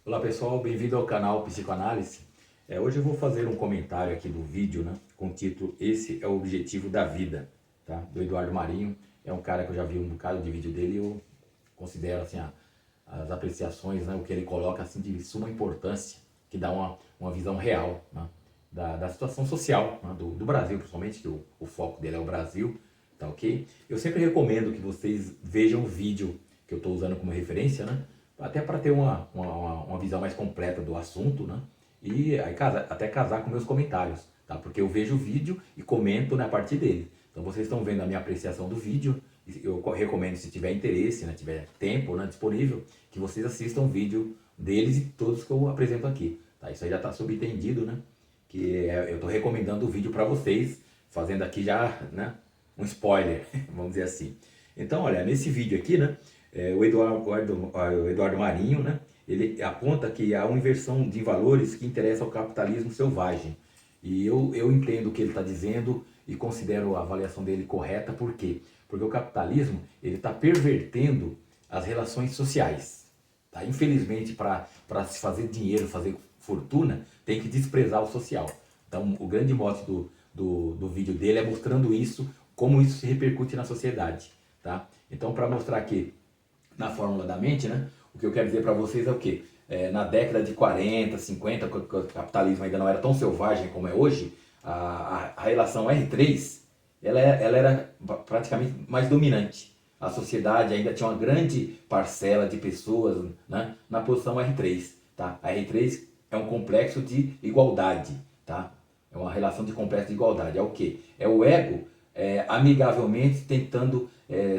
Olá pessoal, bem-vindo ao canal Psicoanálise. Hoje eu vou fazer um comentário aqui do vídeo, né, com o título Esse é o Objetivo da Vida, tá? Do Eduardo Marinho. É um cara que eu já vi um bocado de vídeo dele e eu considero assim, as apreciações, né, o que ele coloca assim, de suma importância, que dá uma visão real, né, da situação social, né, do Brasil, principalmente, que o foco dele é o Brasil, tá ok? Eu sempre recomendo que vocês vejam o vídeo que eu estou usando como referência, né? Até para ter uma visão mais completa do assunto, né? E aí até casar com meus comentários, tá? Porque eu vejo o vídeo e comento, né, a partir dele. Então vocês estão vendo a minha apreciação do vídeo. Eu recomendo, se tiver interesse, né, tiver tempo, né, disponível, que vocês assistam o vídeo deles e todos que eu apresento aqui, tá? Isso aí já está subentendido, né? Eu estou recomendando o vídeo para vocês, fazendo aqui já, né, um spoiler, vamos dizer assim. Então, olha, nesse vídeo aqui, né, o Eduardo Marinho, né, ele aponta que há uma inversão de valores que interessa ao capitalismo selvagem. E eu entendo o que ele está dizendo e considero a avaliação dele correta. Por quê? Porque o capitalismo ele está pervertendo as relações sociais. Tá? Infelizmente, para se fazer dinheiro, fazer fortuna, tem que desprezar o social. Então, o grande mote do vídeo dele é mostrando isso, como isso se repercute na sociedade. Tá? Então, para mostrar aqui na fórmula da mente, né, o que eu quero dizer para vocês é o quê? Na década de 40, 50, quando o capitalismo ainda não era tão selvagem como é hoje, a relação R3 ela era praticamente mais dominante. A sociedade ainda tinha uma grande parcela de pessoas, né, na posição R3. Tá? A R3 é um complexo de igualdade. Tá? É uma relação de complexo de igualdade. É o quê? É o ego amigavelmente tentando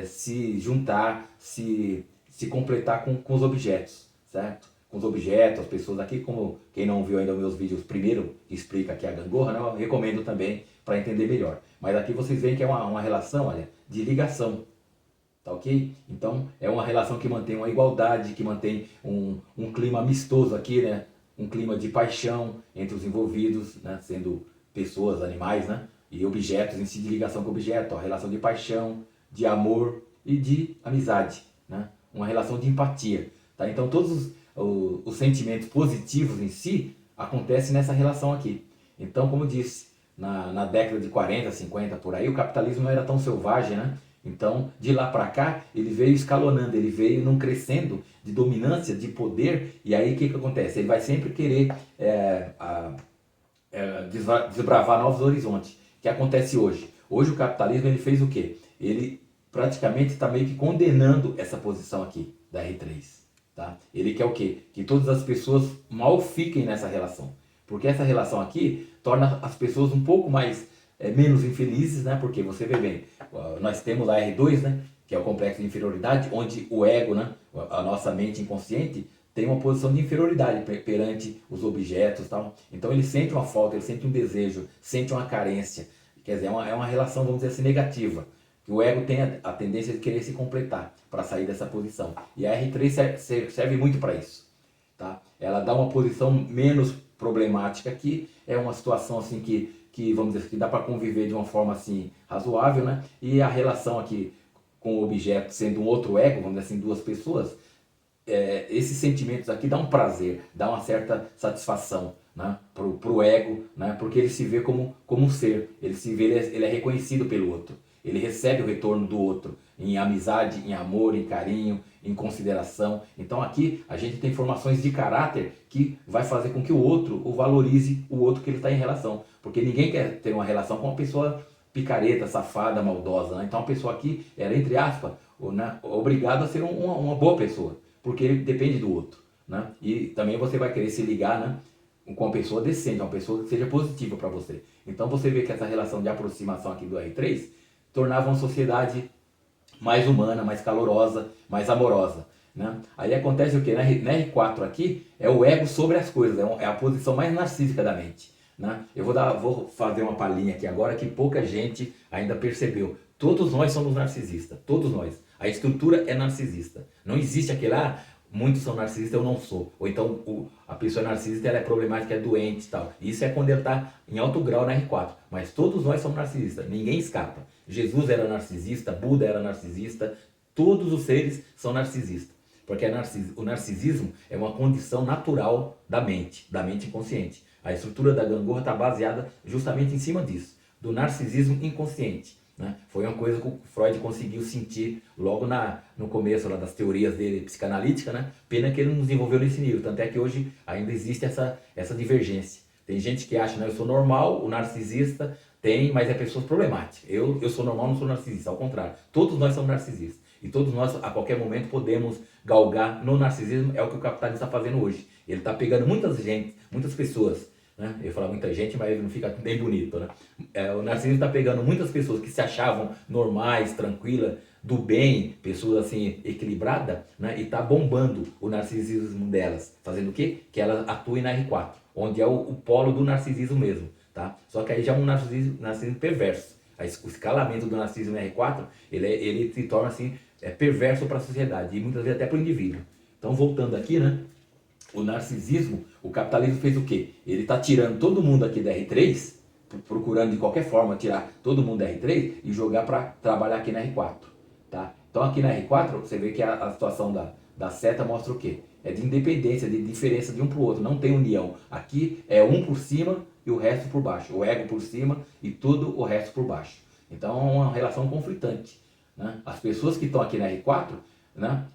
se juntar, se completar com os objetos, certo? Com os objetos, as pessoas aqui, como quem não viu ainda os meus vídeos primeiro, que explica aqui a gangorra, né, eu recomendo também para entender melhor. Mas aqui vocês veem que é uma relação, olha, de ligação, tá ok? Então é uma relação que mantém uma igualdade, que mantém um clima amistoso aqui, né? Um clima de paixão entre os envolvidos, né? Sendo pessoas, animais, né? E objetos em si, de ligação com objeto, ó, relação de paixão, de amor e de amizade, né? Uma relação de empatia, tá? Então todos os sentimentos positivos em si acontecem nessa relação aqui. Então, como disse, na década de 40, 50 por aí, o capitalismo não era tão selvagem, né? Então, de lá para cá, ele veio escalonando, ele veio num crescendo de dominância, de poder, e aí o que acontece? Ele vai sempre querer desbravar novos horizontes. O que acontece hoje? Hoje o capitalismo ele fez o quê? Ele praticamente está meio que condenando essa posição aqui da R3. Tá? Ele quer o quê? Que todas as pessoas mal fiquem nessa relação. Porque essa relação aqui torna as pessoas um pouco mais menos infelizes, né? Porque você vê bem, nós temos a R2, né? Que é o complexo de inferioridade, onde o ego, né? A nossa mente inconsciente, tem uma posição de inferioridade perante os objetos, tal. Então ele sente uma falta, ele sente um desejo, sente uma carência. Quer dizer, é uma relação, vamos dizer assim, negativa. Que o ego tem a tendência de querer se completar para sair dessa posição. E a R3 serve muito para isso. Tá? Ela dá uma posição menos problemática aqui, é uma situação assim que vamos dizer que dá para conviver de uma forma assim razoável, né? E a relação aqui com o objeto sendo um outro ego, vamos dizer assim, duas pessoas, esses sentimentos aqui dão um prazer, dá uma certa satisfação, né, pro ego, né, porque ele se vê como um ser, ele se vê, ele é reconhecido pelo outro, ele recebe o retorno do outro em amizade, em amor, em carinho, em consideração. Então aqui a gente tem formações de caráter que vai fazer com que o outro o valorize, o outro que ele está em relação, porque ninguém quer ter uma relação com uma pessoa picareta, safada, maldosa, né? Então a pessoa aqui era, entre aspas, né, obrigado a ser uma boa pessoa, porque ele depende do outro, né? E também você vai querer se ligar, né, com uma pessoa decente, uma pessoa que seja positiva para você. Então você vê que essa relação de aproximação aqui do R3 tornava uma sociedade mais humana, mais calorosa, mais amorosa, né? Aí acontece o que? Na R4 aqui é o ego sobre as coisas, é a posição mais narcísica da mente, né? Eu vou fazer uma palhinha aqui agora que pouca gente ainda percebeu. Todos nós somos narcisistas, todos nós. A estrutura é narcisista. Não existe aquele, muitos são narcisistas, eu não sou. Ou então a pessoa narcisista ela é problemática, é doente e tal. Isso é quando ele está em alto grau na R4. Mas todos nós somos narcisistas, ninguém escapa. Jesus era narcisista, Buda era narcisista, todos os seres são narcisistas. Porque o narcisismo é uma condição natural da mente inconsciente. A estrutura da gangorra está baseada justamente em cima disso, do narcisismo inconsciente. Né? Foi uma coisa que o Freud conseguiu sentir logo no começo lá das teorias dele psicanalíticas, né? Pena que ele não desenvolveu nesse nível, tanto é que hoje ainda existe essa divergência. Tem gente que acha, né, eu sou normal, o narcisista tem, mas é pessoas problemáticas. Eu sou normal, não sou narcisista, ao contrário. Todos nós somos narcisistas. E todos nós, a qualquer momento, podemos galgar no narcisismo, é o que o capitalismo está fazendo hoje. Ele está pegando muitas pessoas, né? Eu ia falar muita gente, mas não fica bem bonito, né? O narcisismo está pegando muitas pessoas que se achavam normais, tranquilas, do bem, pessoas assim equilibradas, né? E está bombando o narcisismo delas, fazendo o quê? Que elas atuem na R4, onde é o polo do narcisismo mesmo, tá? Só que aí já é um narcisismo perverso. O escalamento do narcisismo R4, ele se torna assim perverso para a sociedade e muitas vezes até para o indivíduo. Então, voltando aqui, né? O narcisismo, o capitalismo fez o quê? Ele está tirando todo mundo aqui da R3, procurando de qualquer forma tirar todo mundo da R3 e jogar para trabalhar aqui na R4. Tá? Então aqui na R4 você vê que a situação da seta mostra o quê? É de independência, de diferença de um para o outro, não tem união. Aqui é um por cima e o resto por baixo, o ego por cima e tudo o resto por baixo. Então é uma relação conflitante. Né? As pessoas que estão aqui na R4, né,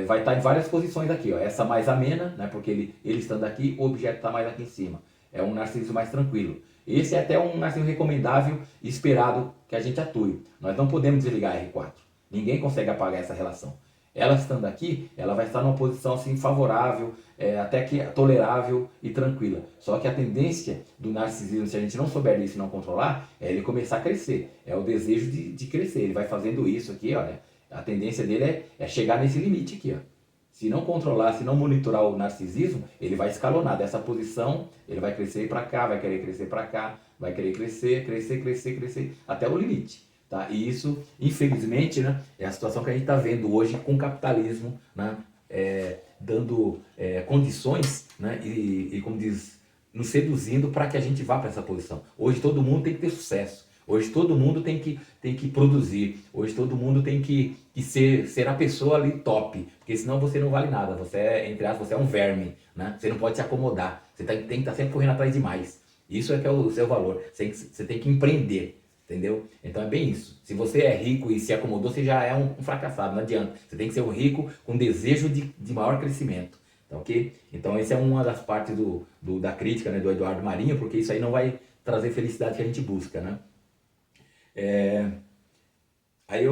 vai estar em várias posições aqui, ó. Essa mais amena, né, porque ele estando aqui, o objeto está mais aqui em cima. É um narcisismo mais tranquilo. Esse é até um narcisismo recomendável e esperado que a gente atue. Nós não podemos desligar a R4. Ninguém consegue apagar essa relação. Ela estando aqui, ela vai estar numa posição assim favorável, até que tolerável e tranquila. Só que a tendência do narcisismo, se a gente não souber disso e não controlar, é ele começar a crescer. É o desejo de crescer. Ele vai fazendo isso aqui, olha. A tendência dele é chegar nesse limite aqui, ó. Se não controlar, se não monitorar o narcisismo, ele vai escalonar dessa posição, ele vai crescer para cá, vai querer crescer para cá, vai querer crescer, até o limite. Tá? E isso, infelizmente, né, é a situação que a gente está vendo hoje com o capitalismo, né, dando condições, né, e como diz, nos seduzindo para que a gente vá para essa posição. Hoje todo mundo tem que ter sucesso. Hoje todo mundo tem que produzir. Hoje todo mundo tem que ser a pessoa ali top. Porque senão você não vale nada. Você é, entre aspas, você é um verme. Né? Você não pode se acomodar. Você tem que estar sempre correndo atrás de mais. Isso é que é o seu valor. Você tem que empreender. Entendeu? Então é bem isso. Se você é rico e se acomodou, você já é um fracassado. Não adianta. Você tem que ser um rico com desejo de maior crescimento. Tá, ok? Então essa é uma das partes da crítica, né, do Eduardo Marinho. Porque isso aí não vai trazer felicidade que a gente busca, né? Aí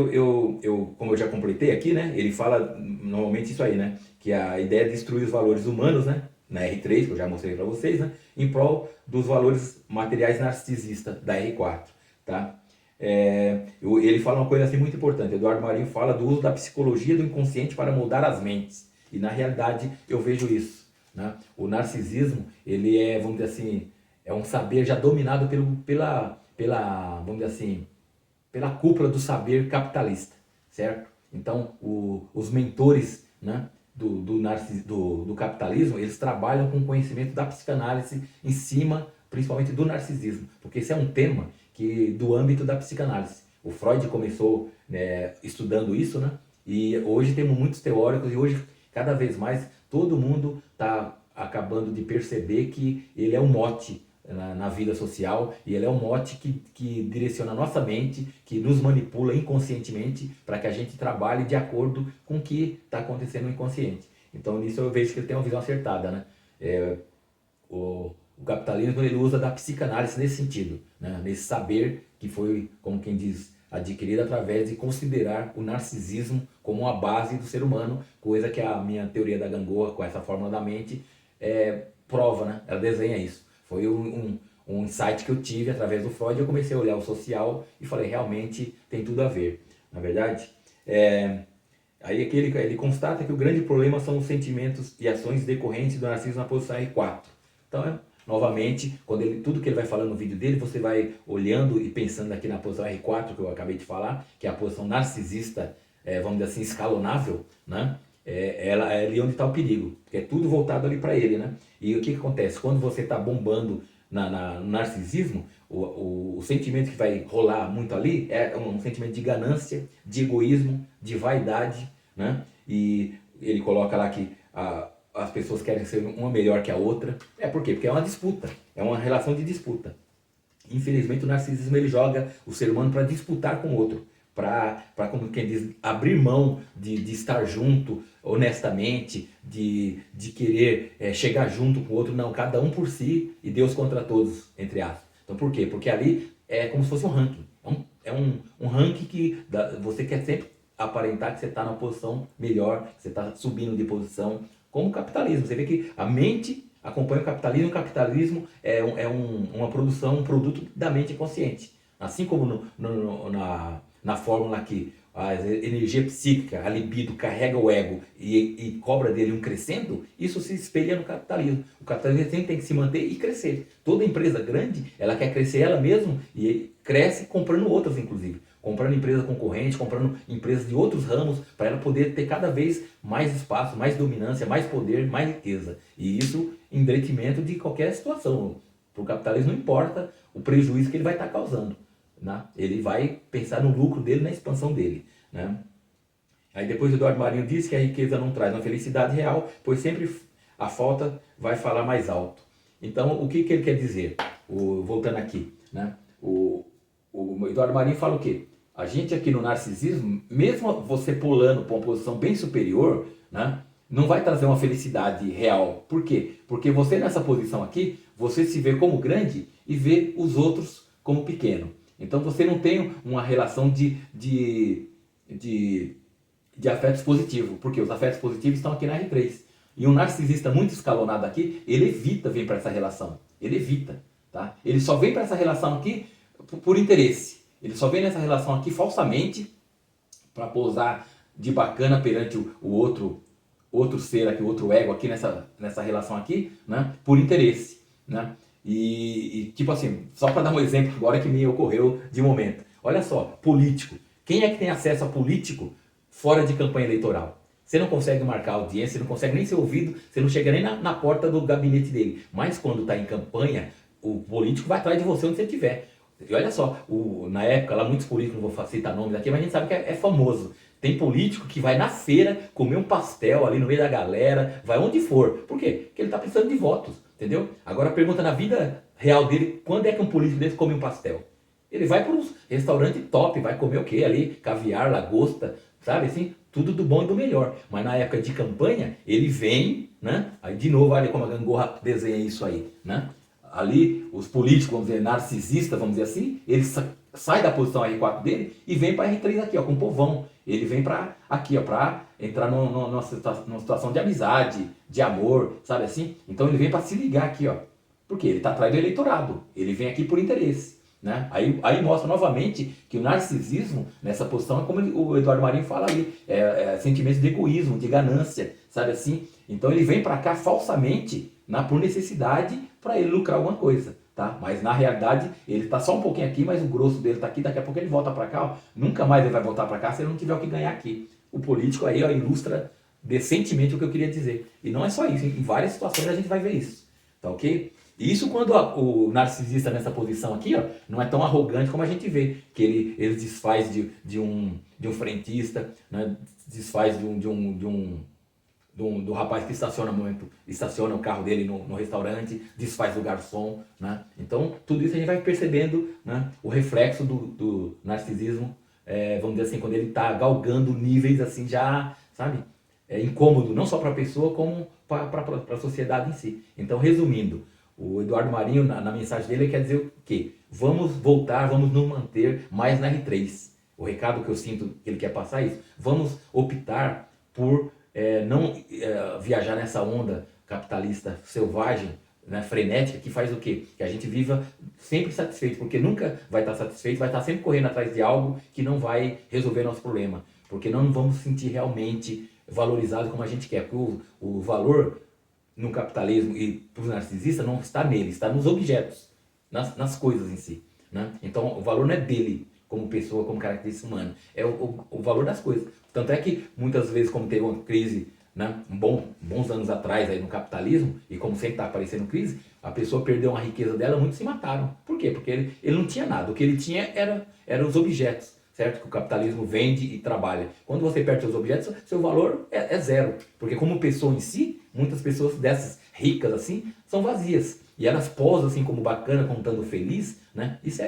como eu já completei aqui, né, ele fala normalmente isso aí, né, que a ideia é destruir os valores humanos, né, na R3, que eu já mostrei para vocês, né, em prol dos valores materiais narcisistas da R4, tá? Ele fala uma coisa assim muito importante. Eduardo Marinho fala do uso da psicologia do inconsciente para moldar as mentes, e na realidade eu vejo isso, né? O narcisismo, ele é, vamos dizer assim, é um saber já dominado vamos dizer assim, pela cúpula do saber capitalista, certo? Então, os mentores, né, do capitalismo, eles trabalham com o conhecimento da psicanálise em cima, principalmente do narcisismo, porque esse é um tema do âmbito da psicanálise. O Freud começou, né, estudando isso, né, e hoje temos muitos teóricos, e hoje, cada vez mais, todo mundo está acabando de perceber que ele é um mote na vida social, e ele é um mote que direciona a nossa mente, que nos manipula inconscientemente para que a gente trabalhe de acordo com o que está acontecendo no inconsciente. Então nisso eu vejo que ele tem uma visão acertada, né? O capitalismo, ele usa da psicanálise nesse sentido, né? Nesse saber que foi, como quem diz, adquirido através de considerar o narcisismo como uma base do ser humano, coisa que a minha teoria da gangorra, com essa fórmula da mente, prova, né? Ela desenha isso. Foi um insight que eu tive através do Freud. Eu comecei a olhar o social e falei, realmente tem tudo a ver. Na verdade, aí aqui ele constata que o grande problema são os sentimentos e ações decorrentes do narcisismo na posição R4. Então, novamente, tudo que ele vai falando no vídeo dele, você vai olhando e pensando aqui na posição R4, que eu acabei de falar, que é a posição narcisista, vamos dizer assim, escalonável, né? É ali onde está o perigo, porque é tudo voltado ali para ele, né? E o que acontece? Quando você está bombando no narcisismo, o sentimento que vai rolar muito ali é um sentimento de ganância, de egoísmo, de vaidade, né? E ele coloca lá que as pessoas querem ser uma melhor que a outra. Por quê? Porque é uma disputa, é uma relação de disputa. Infelizmente o narcisismo ele joga o ser humano para disputar com o outro, para, como quem diz, abrir mão de estar junto honestamente, de querer chegar junto com o outro. Não, cada um por si e Deus contra todos, entre aspas. Então por quê? Porque ali é como se fosse um ranking. Um ranking que você quer sempre aparentar que você está na posição melhor, que você está subindo de posição, como o capitalismo. Você vê que a mente acompanha o capitalismo é uma produção, um produto da mente consciente. Assim como na fórmula que a energia psíquica, a libido, carrega o ego e cobra dele um crescendo, isso se espelha no capitalismo. O capitalismo sempre tem que se manter e crescer. Toda empresa grande, ela quer crescer ela mesma e cresce comprando outras, inclusive. Comprando empresas concorrentes, comprando empresas de outros ramos, para ela poder ter cada vez mais espaço, mais dominância, mais poder, mais riqueza. E isso em detrimento de qualquer situação. Para o capitalismo não importa o prejuízo que ele vai estar causando. Né? Ele vai pensar no lucro dele, na expansão dele. Né? Aí depois o Eduardo Marinho diz que a riqueza não traz uma felicidade real, pois sempre a falta vai falar mais alto. Então o que ele quer dizer? Voltando aqui, né? O Eduardo Marinho fala o quê? A gente aqui no narcisismo, mesmo você pulando para uma posição bem superior, né, não vai trazer uma felicidade real. Por quê? Porque você nessa posição aqui, você se vê como grande e vê os outros como pequeno. Então você não tem uma relação de afetos positivos, porque os afetos positivos estão aqui na R3. E um narcisista muito escalonado aqui, ele evita vir para essa relação. Ele evita. Tá? Ele só vem para essa relação aqui por interesse. Ele só vem nessa relação aqui falsamente para pousar de bacana perante o outro ser aqui, o outro ego aqui nessa relação aqui, né? Por interesse, né? E tipo assim, só para dar um exemplo agora que me ocorreu de momento. Olha só, político. Quem é que tem acesso a político fora de campanha eleitoral? Você não consegue marcar audiência, você não consegue nem ser ouvido, você não chega nem na porta do gabinete dele. Mas quando está em campanha, o político vai atrás de você onde você estiver. E olha só, na época lá, muitos políticos, não vou citar nomes aqui, mas a gente sabe que é famoso. Tem político que vai na feira comer um pastel ali no meio da galera, vai onde for. Por quê? Porque ele está precisando de votos, entendeu? Agora pergunta na vida real dele, quando é que um político desse come um pastel? Ele vai para uns restaurantes top, vai comer o quê ali? Caviar, lagosta, sabe assim? Tudo do bom e do melhor. Mas na época de campanha, ele vem, né? Aí de novo, olha como a Gangorra desenha isso aí, né? Ali, os políticos, vamos dizer, narcisistas, vamos dizer assim, ele sai da posição R4 dele e vem para R3 aqui, ó, com o povão. Ele vem para aqui, ó, para entrar numa situação de amizade, de amor, sabe assim? Então ele vem para se ligar aqui, ó. Porque ele está atrás do eleitorado. Ele vem aqui por interesse. Né? Aí mostra novamente que o narcisismo nessa posição é como o Eduardo Marinho fala ali, sentimento de egoísmo, de ganância, sabe assim? Então ele vem para cá falsamente, por necessidade, para ele lucrar alguma coisa, tá? Mas na realidade ele está só um pouquinho aqui, mas o grosso dele está aqui, daqui a pouco ele volta para cá, ó. Nunca mais ele vai voltar para cá se ele não tiver o que ganhar aqui. O político aí, ó, ilustra decentemente o que eu queria dizer. E não é só isso, em várias situações a gente vai ver isso, tá ok? Isso quando o narcisista nessa posição aqui, ó, não é tão arrogante como a gente vê, que ele desfaz de um frentista, né, desfaz do rapaz que estaciona o carro dele no restaurante, desfaz do garçom, né? Então tudo isso a gente vai percebendo, né, o reflexo do narcisismo, vamos dizer assim, quando ele está galgando níveis assim já, sabe, incômodo, não só para a pessoa como para a sociedade em si. Então resumindo, o Eduardo Marinho, na mensagem dele, ele quer dizer o quê? Vamos voltar, vamos nos manter mais na R3. O recado que eu sinto que ele quer passar é isso. Vamos optar por não viajar nessa onda capitalista selvagem, né, frenética, que faz o quê? Que a gente viva sempre satisfeito, porque nunca vai estar satisfeito, vai estar sempre correndo atrás de algo que não vai resolver nosso problema. Porque não vamos sentir realmente valorizado como a gente quer. Porque o valor no capitalismo e para os narcisistas não está nele, está nos objetos, nas coisas em si. Né? Então o valor não é dele como pessoa, como característica humana, é o valor das coisas. Tanto é que muitas vezes, como teve uma crise, né, bons anos atrás aí no capitalismo, e como sempre está aparecendo crise, a pessoa perdeu uma riqueza dela, muitos se mataram. Por quê? Porque ele não tinha nada, o que ele tinha era os objetos. certo? Que o capitalismo vende e trabalha. Quando você perde seus objetos, seu valor é zero. Porque como pessoa em si, muitas pessoas dessas ricas assim, são vazias. E elas posam assim como bacana, como estando feliz, né? Isso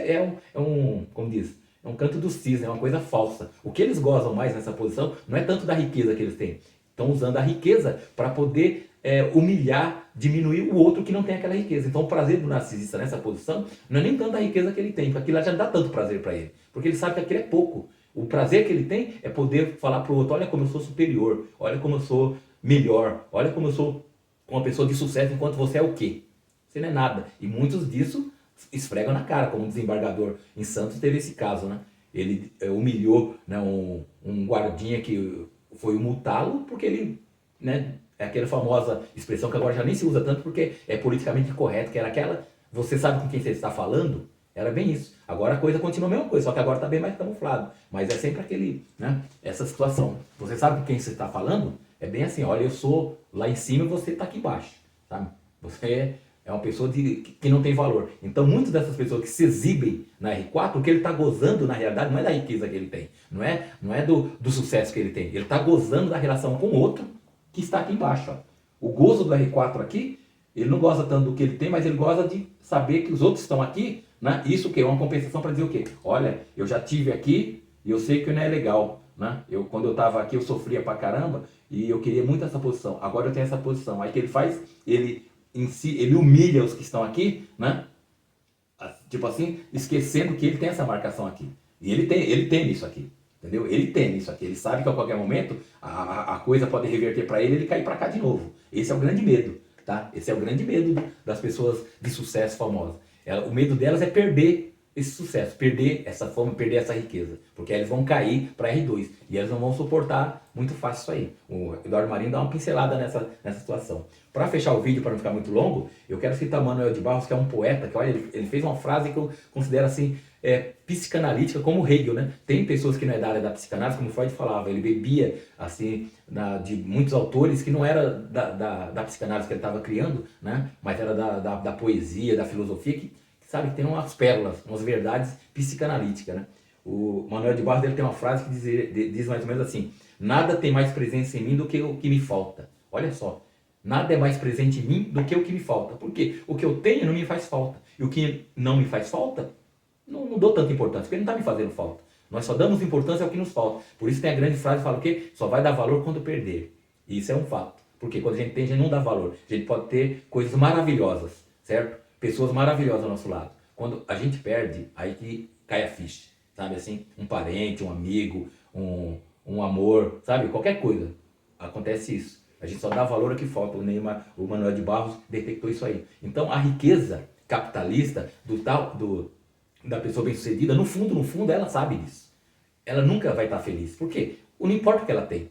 como diz, é um canto do cisne, é uma coisa falsa. O que eles gozam mais nessa posição não é tanto da riqueza que eles têm. Estão usando a riqueza para poder humilhar, diminuir o outro que não tem aquela riqueza. Então o prazer do narcisista nessa posição não é nem tanto a riqueza que ele tem, porque aquilo lá já não dá tanto prazer para ele. Porque ele sabe que aquilo é pouco. O prazer que ele tem é poder falar para o outro, olha como eu sou superior, olha como eu sou melhor, olha como eu sou uma pessoa de sucesso enquanto você é o quê? Você não é nada. E muitos disso esfregam na cara, como um desembargador em Santos teve esse caso, né? Ele humilhou, né, um guardinha que foi multá-lo porque ele, né, é aquela famosa expressão que agora já nem se usa tanto porque é politicamente incorreto, que era aquela, você sabe com quem você está falando? Era bem isso. Agora a coisa continua a mesma coisa, só que agora está bem mais camuflado. Mas é sempre aquele, né, essa situação. Você sabe com quem você está falando? É bem assim, olha, eu sou lá em cima e você está aqui embaixo, sabe? Você é uma pessoa que não tem valor. Então, muitas dessas pessoas que se exibem na R4, o que ele está gozando, na realidade, não é da riqueza que ele tem. Não é do sucesso que ele tem. Ele está gozando da relação com o outro que está aqui embaixo. Ó. O gozo do R4 aqui, ele não goza tanto do que ele tem, mas ele goza de saber que os outros estão aqui. Né? Isso o quê? É uma compensação para dizer o quê? Olha, eu já tive aqui e eu sei que não é legal. Né? Quando eu estava aqui, eu sofria pra caramba e eu queria muito essa posição. Agora eu tenho essa posição. Aí o que ele faz? Em si, ele humilha os que estão aqui, né? Tipo assim, esquecendo que ele tem essa marcação aqui. E ele tem isso aqui, entendeu? Ele tem isso aqui. Ele sabe que a qualquer momento a coisa pode reverter para ele e ele cair para cá de novo. Esse é o grande medo, tá? Esse é o grande medo das pessoas de sucesso famosas. O medo delas é perder esse sucesso, perder essa fama, perder essa riqueza. Porque aí eles vão cair para R2 e eles não vão suportar muito fácil isso aí. O Eduardo Marinho dá uma pincelada nessa situação. Para fechar o vídeo, para não ficar muito longo, eu quero citar Manuel de Barros, que é um poeta, que olha, ele fez uma frase que eu considero assim, psicanalítica, como Hegel, né? Tem pessoas que não é da área da psicanálise, como Freud falava, ele bebia assim de muitos autores que não era da psicanálise que ele estava criando, né? Mas era da poesia, da filosofia, que sabe, que tem umas pérolas, umas verdades psicanalíticas, né? O Manuel de Barros ele tem uma frase que diz mais ou menos assim: nada tem mais presença em mim do que o que me falta. Olha só, nada é mais presente em mim do que o que me falta. Por quê? O que eu tenho não me faz falta. E o que não me faz falta, não dou tanta importância, porque não está me fazendo falta. Nós só damos importância ao que nos falta. Por isso tem a grande frase que fala o quê? Só vai dar valor quando perder. E isso é um fato. Porque quando a gente tem, a gente não dá valor. A gente pode ter coisas maravilhosas, certo? Pessoas maravilhosas ao nosso lado. Quando a gente perde, aí que cai a ficha, sabe assim? Um parente, um amigo, um amor, sabe? Qualquer coisa. Acontece isso. A gente só dá valor ao que falta. O Manuel de Barros detectou isso aí. Então a riqueza capitalista da pessoa bem-sucedida, no fundo, ela sabe disso. Ela nunca vai estar feliz. Por quê? Não importa o que ela tem.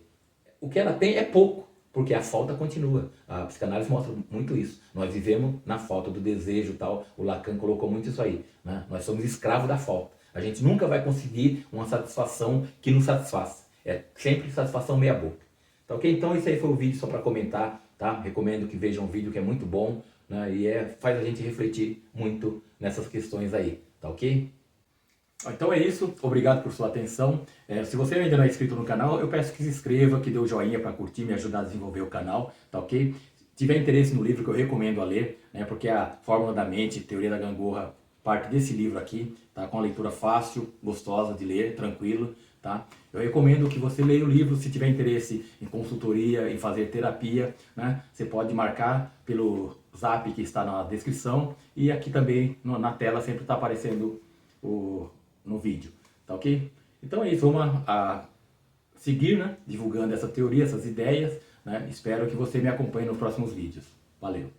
O que ela tem é pouco. Porque a falta continua. A psicanálise mostra muito isso. Nós vivemos na falta do desejo e tal. O Lacan colocou muito isso aí. Né? Nós somos escravos da falta. A gente nunca vai conseguir uma satisfação que nos satisfaça. É sempre satisfação meia boca. Tá ok? Então esse aí foi o vídeo só para comentar. Tá? Recomendo que vejam um vídeo que é muito bom. Né? E faz a gente refletir muito nessas questões aí. Tá ok? Então é isso, obrigado por sua atenção. Se você ainda não é inscrito no canal, eu peço que se inscreva, que dê o joinha para curtir, me ajudar a desenvolver o canal, tá ok? Se tiver interesse no livro que eu recomendo a ler, né, porque a Fórmula da Mente, Teoria da Gangorra, parte desse livro aqui, tá? Com uma leitura fácil, gostosa de ler, tranquilo, tá? Eu recomendo que você leia o livro. Se tiver interesse em consultoria, em fazer terapia, né, você pode marcar pelo zap que está na descrição e aqui também na tela sempre está aparecendo no vídeo, tá ok? Então é isso, vamos a seguir, né, divulgando essa teoria, essas ideias, né? Espero que você me acompanhe nos próximos vídeos. Valeu!